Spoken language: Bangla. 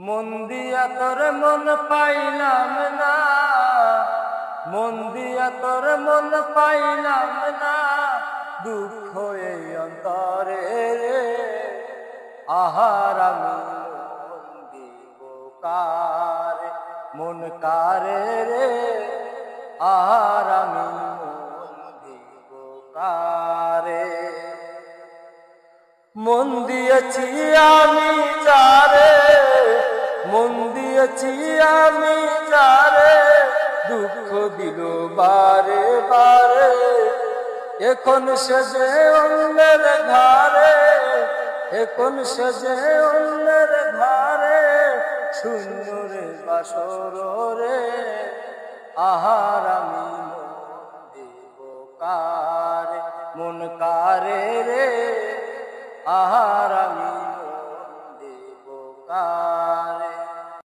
মন দিয়া তোর মন পাইলাম না, মন দিয়া তোর মন পাইলাম না, দুঃখ এই অন্তরে রে। আহার আমি মন দিব কারে, মন কারে রে। আহার আমি মন দিব কারে। মন দিয়েছি আমি যারে, মন দিয়েছি আমি যারে, দুঃখ দিল বারে বারে। এখন সেজে অন্যের ঘরে, এখন সেজে অন্যের ঘরে, শূন্য রে বাসর রে। আহার আমি মন দিব কারে, মন কারে রে। আহার আমি মন দিব কারে।